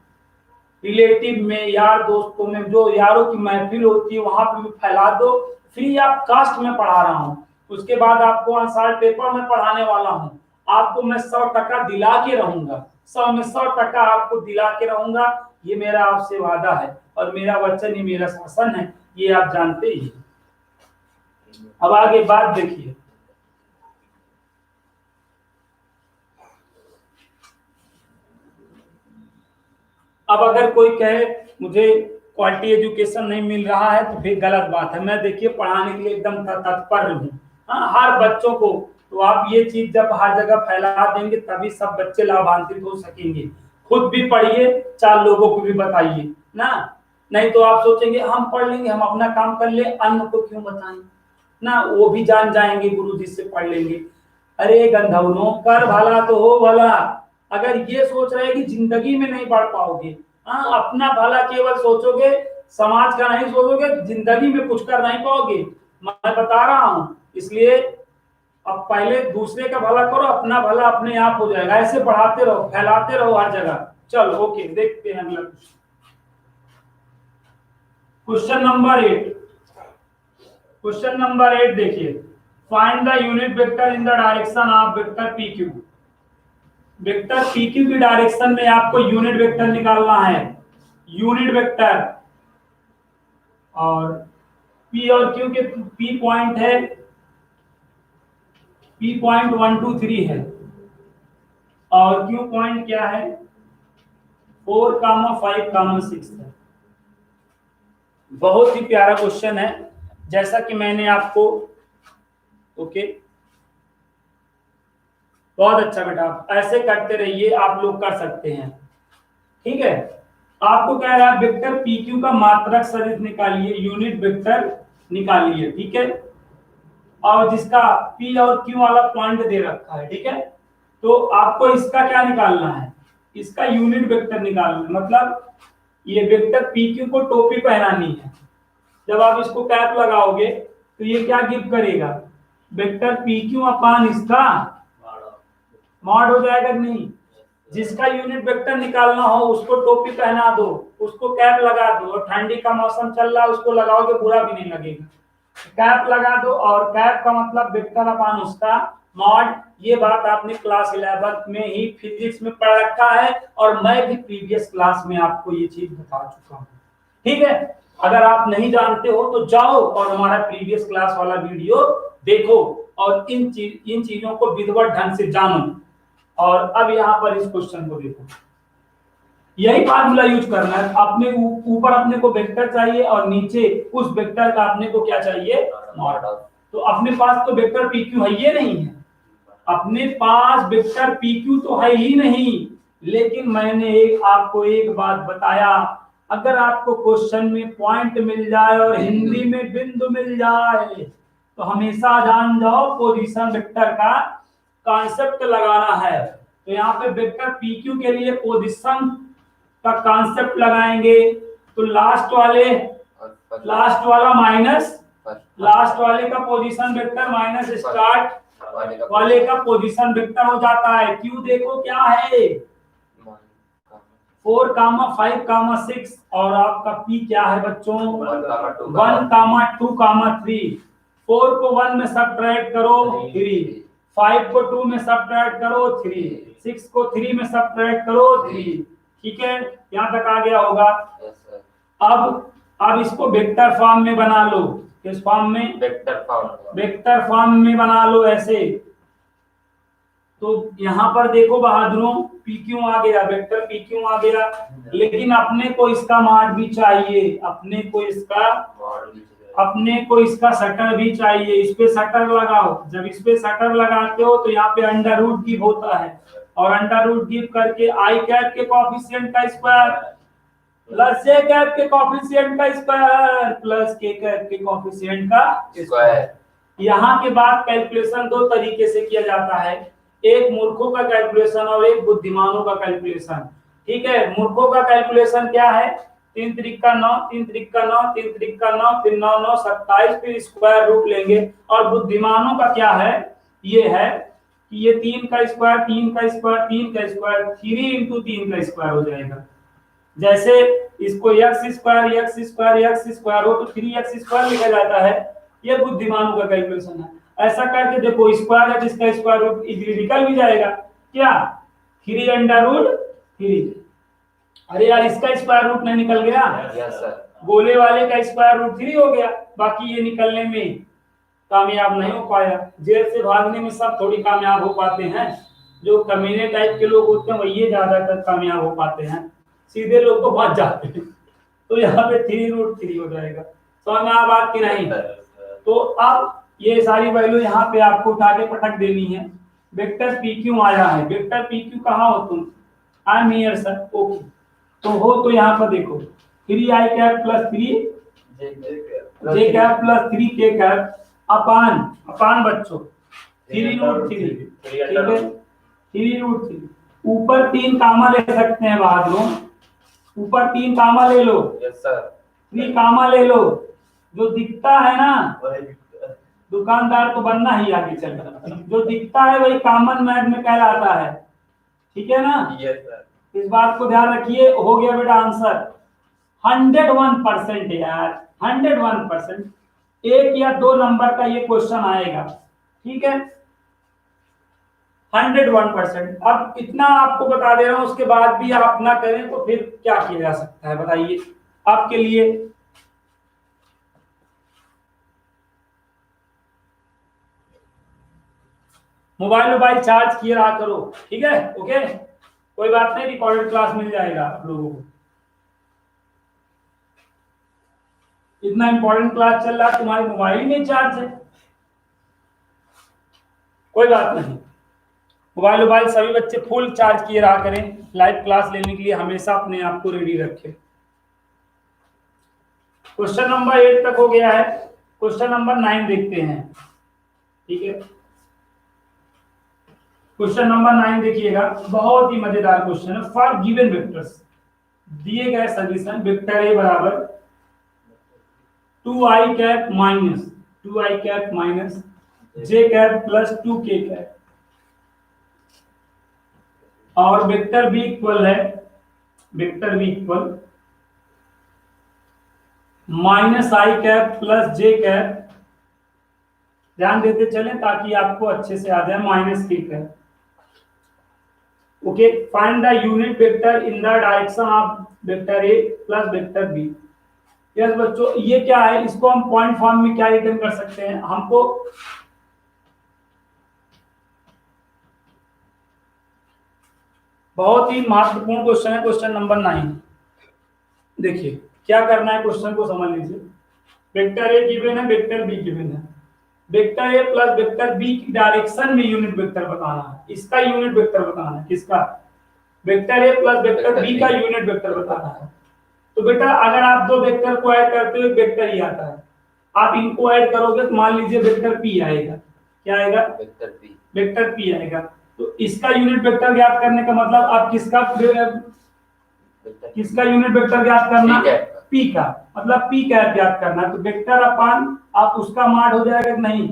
रिलेटिव में, यार दोस्तों में, जो यारों की महफिल होती है वहां पे भी फैला दो। फ्री ऑफ कास्ट में पढ़ा रहा हूँ, उसके बाद आपको आंसर पेपर में पढ़ाने वाला हूँ। आपको मैं 100% दिला के रहूंगा, 100 में 100% आपको दिला के रहूंगा। ये मेरा आपसे वादा है, और मेरा वचन ही मेरा शासन है, ये आप जानते ही। अब आगे बात देखिए, अब अगर कोई कहे मुझे क्वालिटी एजुकेशन नहीं मिल रहा है तो फिर गलत बात है। मैं देखिए पढ़ाने के लिए एकदम तत्पर हूँ, हाँ, हर बच्चों को। तो आप ये चीज जब हर जगह फैला देंगे तभी सब बच्चे लाभान्वित हो सकेंगे। खुद भी पढ़िए, 4 लोगों को भी बताइए ना, नहीं तो आप सोचेंगे हम पढ़ लेंगे, हम अपना काम कर ले, अन्य को क्यों बताएं ना, वो भी जान जाएंगे गुरु जी से पढ़ लेंगे। अरे गंधवनों, कर भला तो हो भला। अगर ये सोच रहे कि जिंदगी में नहीं पढ़ पाओगे, हाँ, अपना भला केवल सोचोगे, समाज का नहीं सोचोगे, जिंदगी में कुछ कर नहीं पाओगे, मैं बता रहा हूं। इसलिए अब पहले दूसरे का भला करो, अपना भला अपने आप हो जाएगा। ऐसे बढ़ाते रहो, फैलाते रहो हर जगह। चलो ओके, देखते हैं अगला क्वेश्चन। क्वेश्चन नंबर 8 देखिए, find the unit vector in the direction of vector P Q. Vector P Q की डायरेक्शन में आपको यूनिट वेक्टर निकालना है। यूनिट वेक्टर और पी और क्यू के पी पॉइंट है, पी पॉइंट 1 2 3 है और क्यू पॉइंट क्या है 4, 5, 6 है। बहुत ही प्यारा क्वेश्चन है, जैसा कि मैंने आपको ओके बहुत अच्छा बेटा, ऐसे करते रहिए, आप लोग कर सकते हैं। ठीक है, आपको कह रहा है वेक्टर पी क्यू का मात्रक सदिश निकालिए, यूनिट वेक्टर निकालिए। ठीक है, और जिसका पी और क्यू वाला पॉइंट दे रखा है। ठीक है, तो आपको इसका क्या निकालना है, इसका यूनिट वेक्टर निकालना है। मतलब ये वेक्टर पी क्यू को टोपी पहनानी है। जब आप इसको कैप लगाओगे तो ये क्या गिव करेगा, वेक्टर पी क्यू अपान इसका मॉड हो जाएगा कि नहीं। जिसका यूनिट वेक्टर निकालना हो उसको टोपी पहना दो, उसको कैप लगा दो, और ठंडी का मौसम चल रहा है उसको लगाओगे बुरा भी नहीं लगेगा। कैप लगा दो, और कैप का मतलब वेक्टर अपान उसका मॉड। ये बात आपने क्लास 11 में ही फिजिक्स में पढ़ रखा है, और मैं भी प्रीवियस क्लास में आपको ये चीज बता चुका हूँ। ठीक है, अगर आप नहीं जानते हो तो जाओ और हमारा प्रीवियस क्लास वाला वीडियो देखो और इन चीजों को विधिवत ढंग से जानो। और अब यहाँ पर इस क्वेश्चन को देखो, यही फार्मूला यूज करना है। अपने ऊपर अपने को वेक्टर चाहिए और नीचे उस वेक्टर का अपने को क्या चाहिए, मॉड। तो अपने पास तो वेक्टर पी क्यू है ये नहीं है, अपने पास वेक्टर पी क्यू तो है ही नहीं। लेकिन मैंने आपको एक बात बताया, अगर आपको क्वेश्चन में पॉइंट मिल जाए और हिंदी में बिंदु मिल जाए तो हमेशा जान जाओ पोजीशन वेक्टर का कॉन्सेप्ट लगाना है। तो यहाँ पे वेक्टर पी क्यू के लिए पोजीशन का कॉन्सेप्ट लगाएंगे। तो लास्ट वाला माइनस लास्ट वाले का पोजीशन वेक्टर माइनस स्टार्ट वाले का पोजीशन वेक्टर हो जाता है। क्यू देखो क्या है 4, 5, 6 और आपका पी क्या है बच्चों 1, 2, 3। 4 को 1 में सब्ट्रैक्ट करो 3, 5 को 2 में सब्ट्रैक्ट करो 3, 6 को 3 में सब्ट्रैक्ट करो 3। ठीक है, यहाँ तक आ गया होगा। अब इसको वेक्टर फॉर्म में बना लो। किस फॉर्म में, वेक्टर फॉर्म में बना लो ऐसे। तो यहाँ पर देखो बहादुरों, पी क्यू आ गया, वेक्टर पी क्यू आ गया, लेकिन अपने को इसका मॉड भी चाहिए, अपने को इसका शटर भी चाहिए। इस पे शटर लगाओ। जब इस पे शटर लगाते हो तो यहाँ पे अंडर रूट गिव होता है, और अंडर रूट गिव करके आई कैप के कोएफिशिएंट का स्क्वायर प्लस जे कैप के कोएफिशिएंट का स्क्वायर प्लस के कैप के कोएफिशिएंट का स्क्वायर। यहाँ के बाद कैलकुलेशन दो तरीके से किया जाता है, एक मूर्खों का कैलकुलेशन और एक बुद्धिमानों का कैलकुलेशन। ठीक है, मूर्खों का कैलकुलेशन क्या है, 3 त्रिक 9, 3 त्रिक 9, 3 त्रिक 9, फिर 9 9 27, फिर स्क्वायर रूट लेंगे। और बुद्धिमानों का क्या है, ये है कि ये 3 का स्क्वायर 3 का स्क्वायर 3 का स्क्वायर 3 इंटू 3 का स्क्वायर हो जाएगा। जैसे इसको x स्क्वायर हो तो 3x स्क्वायर लिखा जाता है, ये बुद्धिमानों का कैलकुलेशन है। ऐसा करके देखो स्क्वायर है जिसका स्क्वायर रूट इजीली निकल भी जाएगा। क्या 3 अंडर रूट 3, अरे यार इसका स्क्वायर रूट नहीं निकल गया,
यस सर,
गोले वाले का स्क्वायर रूट 3 हो गया। बाकी ये निकलने में कामयाब नहीं हो पाया। जेल से भागने में सब थोड़ी कामयाब हो पाते हैं, जो कमीने टाइप के लोग होते हैं वही ज्यादातर कामयाब हो पाते हैं, सीधे लोग को भाग जाते हैं। तो यहाँ पे 3√3 हो जाएगा। समझ में आ बात की नहीं? तो अब ये सारी वैल्यू यहाँ पे आपको उठा के पटक देनी है। वेक्टर पी क्यू आया है, वेक्टर पी क्यू कहाँ हो तुम, I am here sir, okay. तो हो तो यहाँ पर देखो 3i कैप प्लस 3 जे कैप प्लस 3 के कैप अपान बच्चों 3√3, ठीक है 3√3। ऊपर 3 कामा ले सकते हैं बहादुरों, ऊपर 3 कामा ले लो,
यस सर,
3 कामा ले लो। जो दिखता है ना, दुकानदार तो बनना ही आगे चल रहा, जो दिखता है वही कॉमन मैथ में कहलाता है। ठीक है ना?
Yes sir.
इस बात को ध्यान रखिए। हो गया बेटा आंसर, 101% यार, 101%। एक या दो नंबर का ये क्वेश्चन आएगा, ठीक है, 101%। अब इतना आपको बता दे रहा हूं, उसके बाद भी आप ना करें तो फिर क्या किया जा सकता है बताइए आपके लिए। मोबाइल चार्ज किए रहा करो, ठीक है, ओके, कोई बात नहीं, रिकॉर्डेड क्लास मिल जाएगा आप लोगों को। इतना इंपॉर्टेंट क्लास चल रहा है, तुम्हारे मोबाइल में चार्ज है, कोई बात नहीं। मोबाइल सभी बच्चे फुल चार्ज किए रहा करें, लाइव क्लास लेने के लिए हमेशा अपने आप को रेडी रखें। क्वेश्चन नंबर 8 तक हो गया है, क्वेश्चन नंबर 9 देखते हैं, ठीक है। क्वेश्चन नंबर 9 देखिएगा, बहुत ही मजेदार क्वेश्चन है। फॉर गिवन वेक्टर्स, दिए गए सजेशन वेक्टर ए बराबर 2i cap minus j cap plus 2k cap, और वेक्टर बी इक्वल है, वेक्टर बी इक्वल माइनस आई कैप प्लस जे कैप, ध्यान देते चलें ताकि आपको अच्छे से आ जाए, minus k cap, okay. Find the unit vector in the direction of vector a plus vector b. Yes बच्चों, ये क्या है, इसको हम पॉइंट फॉर्म में क्या रिटर्न कर सकते हैं, हमको बहुत ही महत्वपूर्ण क्वेश्चन है, क्वेश्चन नंबर 9। देखिए क्या करना है, क्वेश्चन को समझ लीजिए। वेक्टर ए गिवन है, वेक्टर बी गिवन है, vector a plus vector b की डायरेक्शन में यूनिट वेक्टर बताना है, इसका यूनिट वेक्टर बताना है, किसका, vector a plus vector b का यूनिट वेक्टर बताना है। तो बेटा अगर आप दो वेक्टर को ऐड करते हो वेक्टर ही आता है, आप इनको ऐड करोगे तो मान लीजिए वेक्टर पी आएगा, क्या आएगा, वेक्टर पी आएगा। तो इसका यूनिट वेक्टर ज्ञात करने का मतलब आप किसका यूनिट वेक्टर ज्ञात करना, पी का, मतलब पी कैप ज्ञात करना, तो वेक्टर अपान आप उसका माड हो जाएगा नहीं।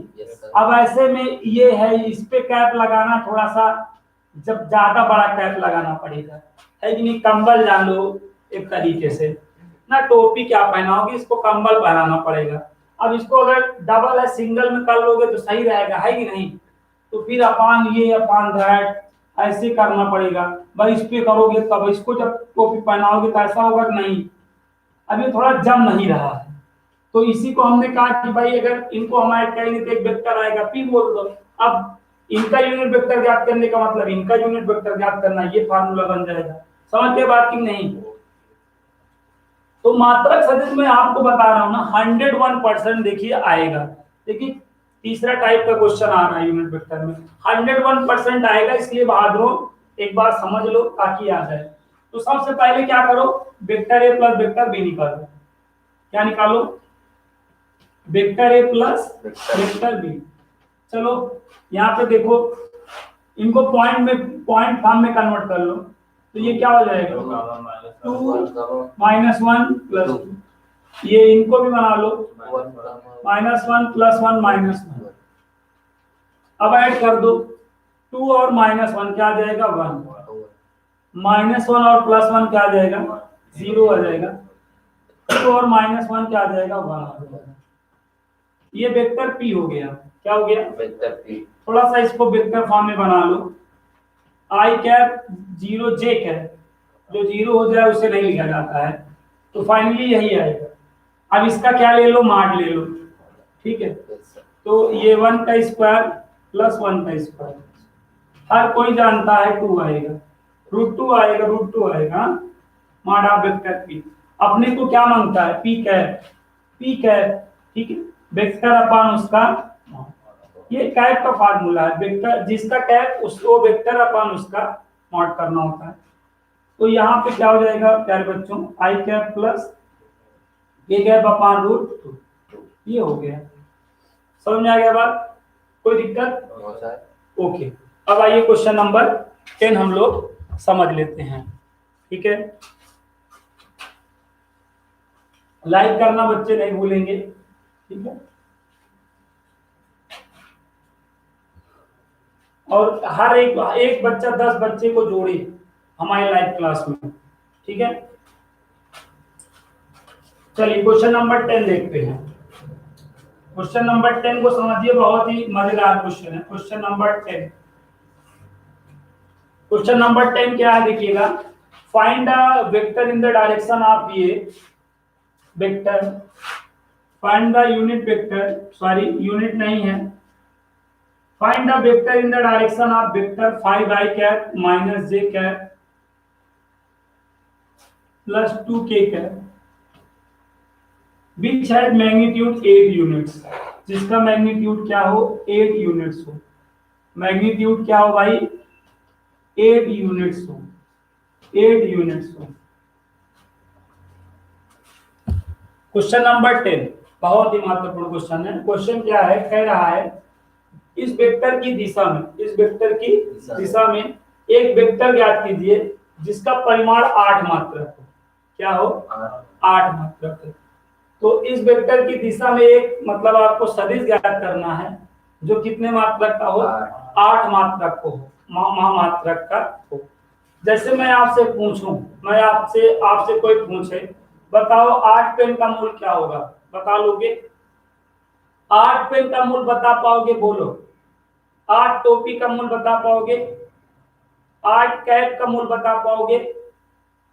अब ऐसे में ये है, इस पे कैप लगाना थोड़ा सा, जब ज्यादा बड़ा कैप लगाना पड़ेगा, है कि नहीं, कंबल जान लो एक तरीके से ना, टोपी क्या पहनाओगे, इसको कंबल पहनाना पड़ेगा। अब इसको अगर डबल है सिंगल में कर लोगे तो सही रहेगा, है कि नहीं, तो फिर अपान ये अपान दैट ऐसे करना पड़ेगा भाई, इस पे करोगे तब, इसको जब टोपी पहनाओगे तो ऐसा होगा कि नहीं, अभी थोड़ा जम नहीं रहा है। तो इसी को हमने कहा कि भाई अगर इनको हम ऐड करेंगे तो एक वेक्टर आएगा, पी बोल दो। अब इनका यूनिट वेक्टर ज्ञात करने का मतलब इनका यूनिट वेक्टर ज्ञात करना, ये फार्मूला बन जाएगा, समझ के बात की नहीं। तो मात्रक सदिश में आपको बता रहा हूं ना, 101% देखिए आएगा। देखिए तीसरा टाइप का क्वेश्चन आ रहा है यूनिट वेक्टर में, 101% आएगा, इसलिए बहादुरों एक बार समझ लो ताकि आ जाए। तो सबसे पहले क्या करो, vector a plus vector b निकालो, क्या निकालो, vector a plus vector b. चलो यहाँ पे देखो, इनको पॉइंट फॉर्म में कन्वर्ट कर लो, तो ये क्या हो जाएगा, 2 माइनस 1 प्लस 2, ये इनको भी बना लो, माइनस 1 प्लस 1 माइनस 1। अब ऐड कर दो, 2 और माइनस 1 क्या आ जाएगा, 1, माइनस 1 और प्लस 1 क्या आ जाएगा, 0 आ जाएगा, 2 और माइनस 1 क्या आ जाएगा, 1 आ जाएगा। ये वेक्टर पी हो गया, क्या हो गया, वेक्टर पी। थोड़ा सा इसको वेक्टर फॉर्म में बना लो, आई कैप 0 जे कैप, जो 0 हो जाए उसे नहीं लिखा जाता है, तो फाइनली यही आएगा। अब इसका क्या ले लो, माड ले लो, ठीक है। तो ये 1 का स्क्वायर प्लस 1 का स्क्वायर, हर कोई जानता है 2 आएगा, √2 आएगा, √2 आएगा, माड ऑफ वेक्टर पी। अपने को क्या मांगता है, पी कैप, पी कैप, ठीक है, वेक्टर अपान उसका, ये कैप का फार्मूला है, वेक्टर जिसका कैप उसको वेक्टर अपान उसका मॉड करना होता है। तो यहाँ पे क्या हो जाएगा प्यारे बच्चों, आई कैप प्लस ये कैप अपान √2, ये हो गया, समझ में आ गया बात, कोई दिक्कत, ओके। अब आइए क्वेश्चन नंबर 10 हम लोग समझ लेते हैं, ठीक है। लाइक करना बच्चे नहीं भूलेंगे, ठीक है, और हर एक बच्चा 10 बच्चे को जोड़े हमारे लाइव क्लास में, ठीक है। चलिए क्वेश्चन नंबर 10 देखते हैं। क्वेश्चन नंबर 10 को समझिए, बहुत ही मजेदार क्वेश्चन है। क्वेश्चन नंबर 10, क्वेश्चन नंबर 10 क्या है देखिएगा। Find the vector in the direction of ये vector, find the unit vector, sorry unit नहीं है, find the vector in the direction of vector 5i cap minus j cap plus 2k cap which has magnitude 8 units, जिसका magnitude क्या हो 8 units हो। Magnitude क्या हो भाई 8 यूनिट्स हो, 8 यूनिट्स हो। क्वेश्चन नंबर 10 बहुत ही महत्वपूर्ण क्वेश्चन है। क्वेश्चन क्या है, कह रहा है इस वेक्टर की दिशा में, इस वेक्टर की दिशा में एक वेक्टर ज्ञात कीजिए जिसका परिमाण 8 मात्रक हो। क्या हो 8 मात्रक हो। तो इस वेक्टर की दिशा में एक मतलब आपको सदिश ज्ञात करना है जो कितने मात्रक का हो 8 मात्रक को हो, महामात्रक का हो। जैसे मैं आपसे पूछूं, मैं आपसे कोई पूछे बताओ 8 पेन का मूल क्या होगा, बता लोगे? 8 पेन का मूल बता पाओगे? बोलो। 8 टोपी का मूल बता पाओगे? 8 कैप का मूल बता पाओगे?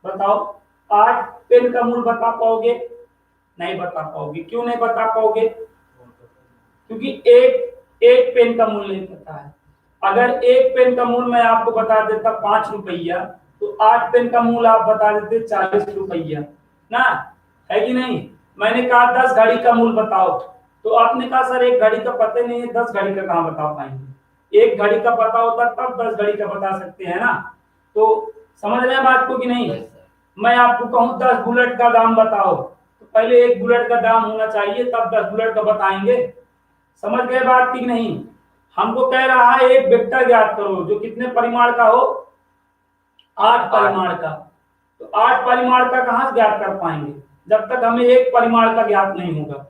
बताओ। 8 पेन का मूल बता पाओगे? नहीं बता पाओगे। क्यों नहीं बता पाओगे? क्योंकि एक पेन का मूल नहीं पता है। अगर एक पेन का मूल मैं आपको बता देता 5 रुपया, तो 8 पेन का मूल आप बता देते 40 रुपया ना, है कि नहीं? मैंने कहा 10 घड़ी का मूल बताओ, तो आपने कहा सर एक घड़ी का पता नहीं है, 10 घड़ी का कहाँ बता पाएंगे? एक घड़ी का पता होता तब 10 घड़ी का बता सकते हैं ना। तो समझ रहे हैं बात को कि नहीं? मैं आपको कहूँ 10 बुलेट का दाम बताओ, तो पहले एक बुलेट का दाम होना चाहिए तब 10 बुलेट का बताएंगे। समझ गए बात की नहीं? हमको कह रहा है एक वेक्टर ज्ञात करो जो कितने परिमाण का हो 8 परिमाण का। तो 8 परिमाण का कहां से ज्ञात कर पाएंगे जब तक हमें एक परिमाण का ज्ञात नहीं होगा।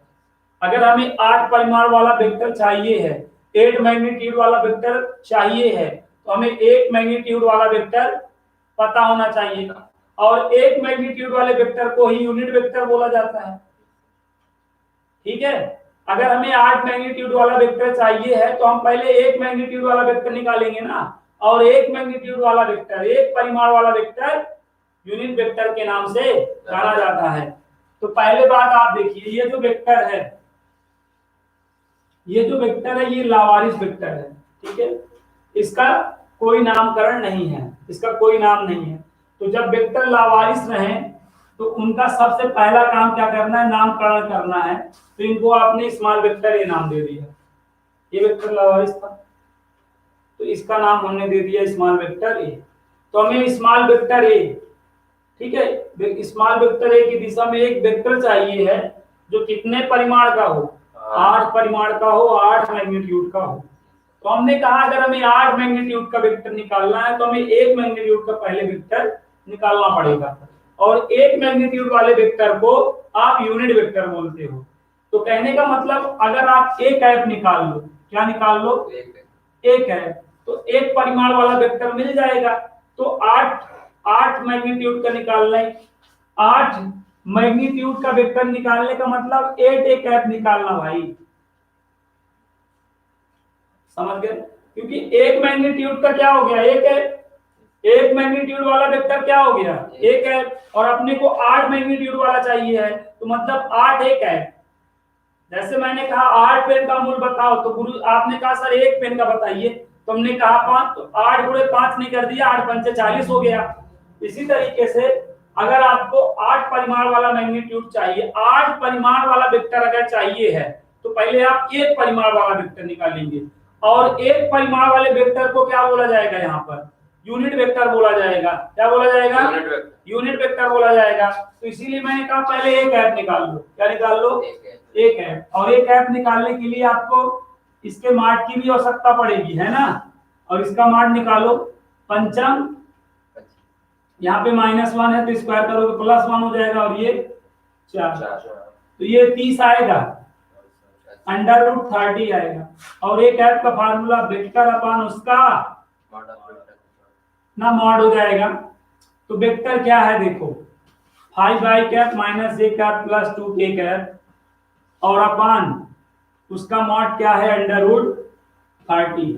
अगर हमें 8 परिमाण वाला वेक्टर चाहिए है, 8 मैग्नीट्यूड वाला वेक्टर चाहिए है, तो हमें एक मैग्नीट्यूड वाला वेक्टर पता होना चाहिए। और एक मैग्नीट्यूड वाले वेक्टर को ही यूनिट वेक्टर बोला जाता है। ठीक है, अगर हमें 8 मैग्नीट्यूड वाला वेक्टर चाहिए है तो हम पहले एक मैग्नीट्यूड वाला वेक्टर निकालेंगे ना, और एक मैग्नीट्यूड वाला वेक्टर, एक परिमाण वाला वेक्टर यूनिट वेक्टर के नाम से जाना जाता है। तो पहले बात आप देखिए, ये जो वेक्टर है, ये जो वेक्टर है ये लावारिस वेक्टर है। ठीक है, इसका कोई नामकरण नहीं है, इसका कोई नाम नहीं है। तो जब वेक्टर लावारिस रहे तो उनका सबसे पहला काम क्या करना है, नामकरण करना है। तो इनको आपने स्मॉल वेक्टर ए नाम दे दिया, ये वेक्टर लावारिस था तो इसका नाम हमने दे दिया स्मॉल वेक्टर ए। तो हमें स्मॉल वेक्टर ए, ठीक है, स्मॉल वेक्टर ए की दिशा में एक वेक्टर चाहिए है जो कितने परिमाण का हो 8 परिमाण का हो, 8 मैग्नीट्यूड का हो। तो हमने कहा अगर हमें 8 मैग्नीट्यूड का वेक्टर निकालना है तो हमें एक मैग्नीट्यूड का पहले वेक्टर निकालना पड़ेगा, और एक मैग्नीट्यूड वाले वेक्टर को आप यूनिट वेक्टर बोलते हो। तो कहने का मतलब अगर आप एक ऐप निकाल लो, क्या निकाल लो? एक है, तो एक परिमाण वाला वेक्टर मिल जाएगा। तो 8 मैग्नीट्यूड का निकालना है, 8 मैग्नीट्यूड का वेक्टर निकालने का मतलब 8 एक ऐप निकालना भाई। समझ गए? क्योंकि एक मैग्नीट्यूड का क्या हो गया, एक है, एक मैग्नीट्यूड वाला वेक्टर क्या हो गया, एक है, और अपने को 8 मैग्नीट्यूड वाला चाहिए है, तो मतलब 8 एक है। जैसे मैंने कहा 8 पेन का मूल बताओ, तो गुरु आपने कहा सर एक पेन का बताइए, तो हमने कहा 5, तो 8 गुणे 5 नहीं कर दिया, 8 पंचे 40 हो गया। इसी तरीके से अगर आपको 8 परिमाण वाला मैग्नीट्यूड चाहिए, 8 परिमाण वाला वेक्टर अगर चाहिए है, तो पहले आप एक परिमाण वाला वेक्टर निकालेंगे, और एक परिमाण वाले वेक्टर को क्या बोला जाएगा, यहाँ पर यूनिट वेक्टर बोला जाएगा। क्या बोला जाएगा? यूनिट वेक्टर बोला जाएगा। तो इसीलिए मैंने कहा पहले एक ऐप निकाल लो। क्या निकाल लो? एक ऐप। और एक ऐप निकालने के लिए आपको इसके मार्ट की भी आवश्यकता पड़ेगी, है ना? और इसका मार्ट निकालो, पंचम, यहाँ पे -1 है तो स्क्वायर करोगे +1 हो जाएगा, और ये 4, तो ये 30 आएगा, √30 आएगा। और एक ऐप का फार्मूला वेक्टर अपॉन उसका ना मॉड हो जाएगा। तो वेक्टर क्या है देखो, high by cap minus j cap plus 2k cap और अपान उसका मॉड क्या है अंडर रूट 30।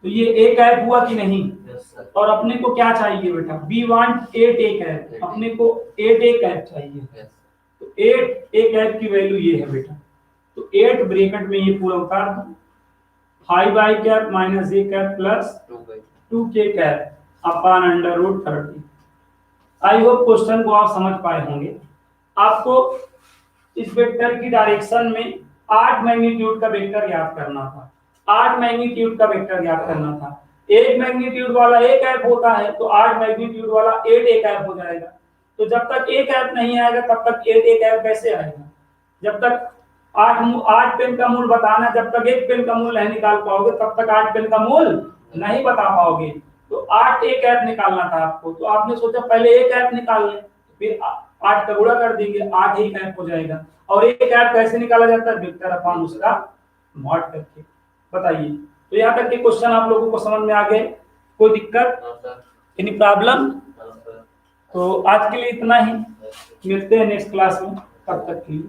तो ये ए कैप हुआ कि नहीं?
Yes, sir.
और अपने को क्या चाहिए बेटा? वी वांट 8 ए कैप, अपने को 8 ए कैप चाहिए।
Yes.
तो 8 ए कैप की वैल्यू ये है बेटा, तो 8 ब्रैकेट में ये पूरा उतार दो, i by cap minus j cap plus 2k cap upon under root 30। I hope question को आप समझ पाए होंगे। आपको इस वेक्टर की डायरेक्शन में 8 मैग्नीट्यूड का वेक्टर ज्ञात करना था, 8 मैग्नीट्यूड का वेक्टर ज्ञात करना था। एक मैग्नीट्यूड वाला ए कैप होता है तो 8 मैग्नीट्यूड वाला 8 ए कैप हो जाएगा। तो जब तक ए कैप नहीं आएगा तब तक 8 ए कैप कैसे आएगा? जब तक 8 पेन का मूल बताना, जब तक 1 पेन का मूल नहीं निकाल पाओगे तब तक 8 पेन का मूल नहीं बता पाओगे। तो 8 ए कैप निकालना था आपको, तो आपने सोचा पहले ए कैप निकाल लें, फिर 8 का गुणा कर देंगे, 8 ए कैप हो जाएगा। और ए कैप कैसे निकाला जाता है? वेक्टर अपॉन उसका मॉड करके। बताइए, तो यहाँ तक के क्वेश्चन आप लोगों को समझ में आ गए? कोई दिक्कत, एनी प्रॉब्लम? तो आज के लिए इतना ही, मिलते हैं नेक्स्ट क्लास में, तब तक के लिए।